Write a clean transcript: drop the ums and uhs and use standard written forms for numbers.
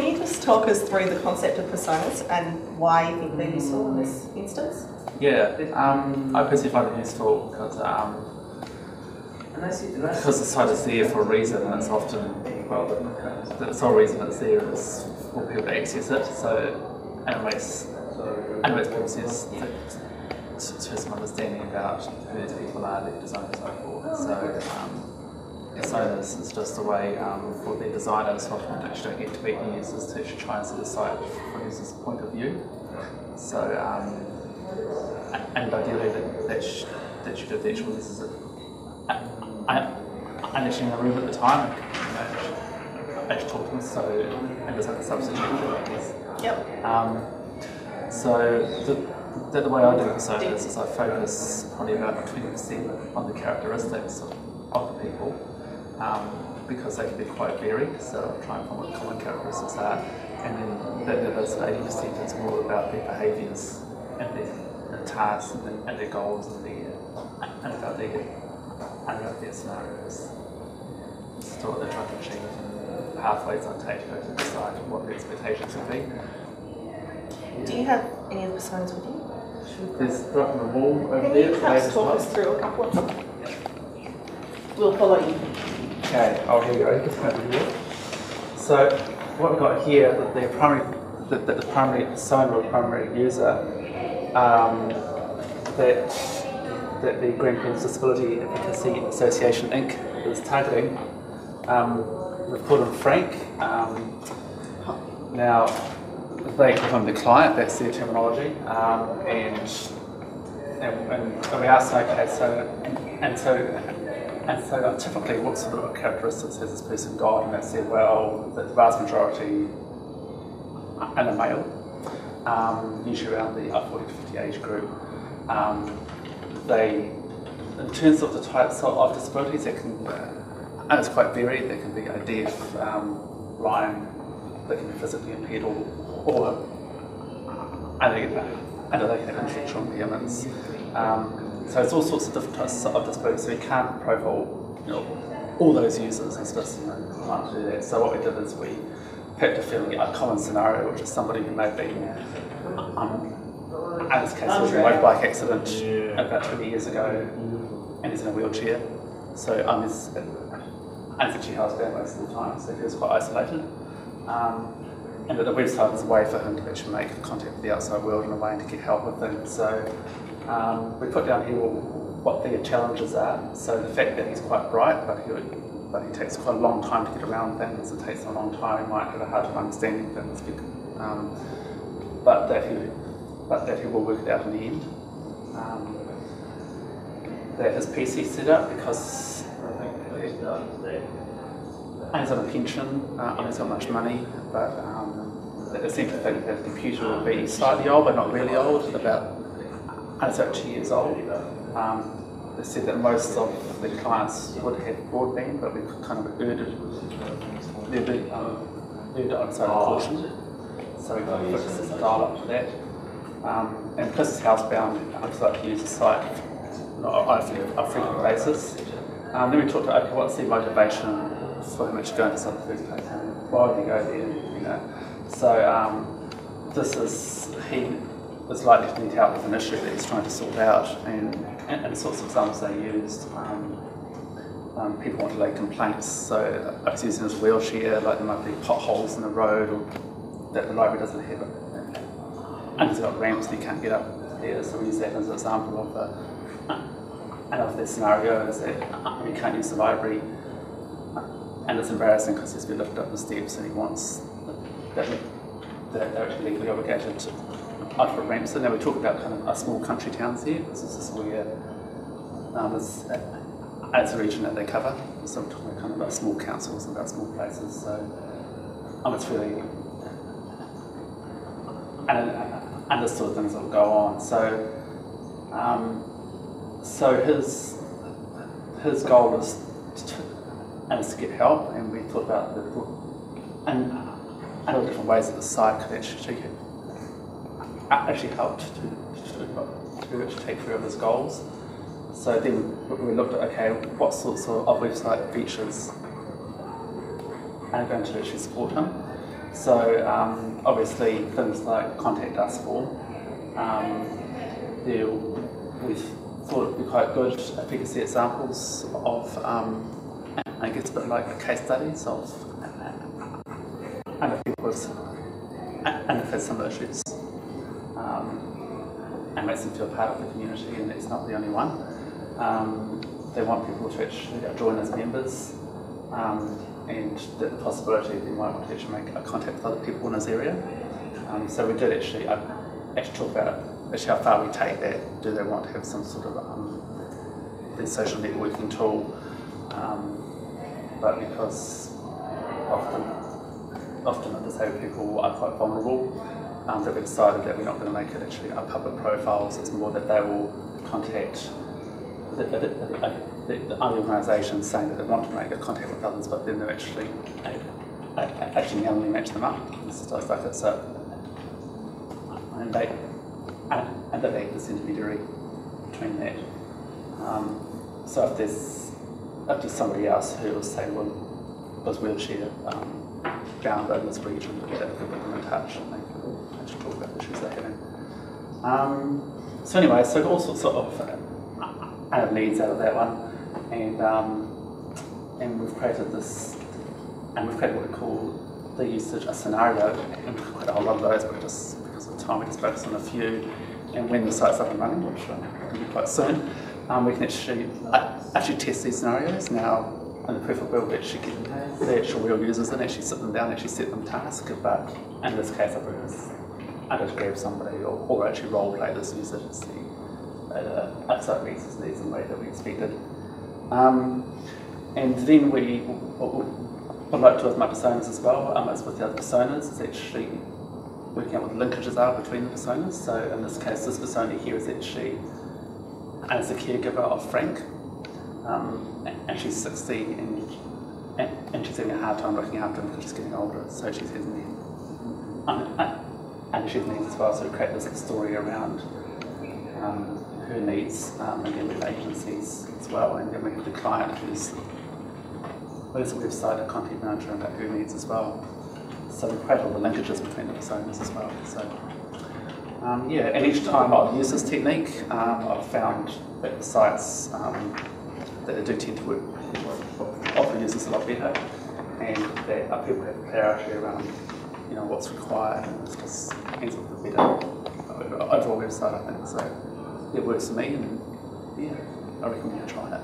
can you just talk us through the concept of personas and why you think they're useful in this instance? Yeah, I personally find it useful because the site is there for a reason, and it's often, well, the sole reason it's there is for people to access it. So, and it makes people sense to have some understanding about who these people are, their designers, and so forth. So, personas is just a way for their designers who often actually don't get to meet the users to actually try and see the site from a user's point of view. So, and ideally that should have the actual users and actually in the room at the time, actually talk to them, so, and just like a substitute, I guess. Yep. So the way I do personas is I focus probably about 20% on the characteristics of the people, because they can be quite varied, so I'll try and find what common characteristics are, and then the other 80% is more about their behaviours and their tasks and their goals and about their scenarios. So what they're trying to achieve and the pathways I take to go to decide what the expectations will be. Do you have any of the personas with you? There's right on the wall over there. Can you perhaps talk us through a couple of them? We'll follow you. Okay, here we go. Just over here. So what we've got here, the primary persona or primary user that the Grandparents Disability Advocacy Association Inc. is targeting. We've called him Frank. Now, they call him the client, that's their terminology, and we asked, okay, so typically what sort of characteristics has this person got? And they said, well, the vast majority are a male, usually around the 40 to 50 age group. In terms of the types of disabilities, it can, and it's quite varied. They can be deaf, blind, they can be physically impaired, and they can have intellectual impairments. So it's all sorts of different types of disabilities. So we can't profile, all those users. It's just hard to do that. So what we did is we picked a fairly common scenario, which is somebody who may be, in this case, it was a motorbike accident about 20 years ago, and he's in a wheelchair. So he's actually housebound most of the time, so he was quite isolated. And the website is a way for him to actually make contact with the outside world in a way and to get help with things. So we put down here what their challenges are. So the fact that he's quite bright, but he takes quite a long time to get around things. It takes him a long time. He might have a hard time understanding things, but that he will work it out in the end. That his PC set up because he's on a pension, and he's got much money, but they seem to think that the computer will be slightly old, but not really old, it's about 2 years old. They said that most of the clients would have broadband, but we kind of erred on side of caution. So we got to fix this dial up for that. And because it's housebound, I just like to use the site on a frequent basis. Then we talked about, okay, what's the motivation for him to go into the first place? Why would he go there? So he is likely to need help with an issue that he's trying to sort out, and the sorts of examples they used. People want to lay complaints, so I was using his wheelchair, like there might be potholes in the road, or that the library doesn't have it, and he's got ramps and he can't get up there, so we use that as an example of the scenario is that he can't use the library, and it's embarrassing because he's been lifted up the steps and he wants that they're actually legally obligated to offer ramps. So now we talk about kind of small country towns here. This is where it's a region that they cover. So we're talking kind of about small councils and about small places. So it's really, and this sort of things that will go on. So his goal is to get help, and we thought about and all different ways that the site could actually help to take care of his goals. So then we looked at, okay, what sorts of website features are going to actually support him. So obviously things like contact us form, we thought it would be quite good if we could see examples of, I guess a bit like case studies of other people's and if had some issues, and makes them feel part of the community, and it's not the only one. They want people to actually join as members, and the possibility they might want to actually make a contact with other people in this area. So we did actually talk about actually how far we take that. Do they want to have some sort of the social networking tool? But because often disabled people are quite vulnerable, that we decided that we're not going to make it actually a public profiles. It's more that they will contact the other organisations saying that they want to make a contact with others, but then they actually manually match them up. It's like it's and they act as intermediary between that. So if there's somebody else who was say was wheelchair bound in this region, that could put them in touch and they could actually talk about the issues they're having. So anyway, so all sorts of needs out of that one, and we've created this, and we've created what we call the usage a scenario, and we've created a whole lot of those, but just because of time we just focus on a few. And when the site's up and running, which will be quite soon, we can actually test these scenarios now. In the perfect world, we actually get the actual real users and actually sit them down, actually set them tasks. But in this case, I just grab somebody or actually role play this user to see if site meets his needs in the way that we expected. And then we would like to with my personas as well, as with the other personas, is actually working out what the linkages are between the personas. So in this case, this persona here is actually as a caregiver of Frank, and she's 60 and she's having a hard time looking after him because she's getting older, so she's having and she's needs as well. So we create this story around her needs, and then with agencies as well, and then we have the client who's there's a website, a content manager about her needs as well. So we create all the linkages between the personas as well. So yeah, and each time I've used this technique, I've found that the sites that they do tend to work often use this a lot better, and that people have clarity around what's required, and it just ends up with a better overall website, I think. So it works for me, and yeah, I recommend you try it.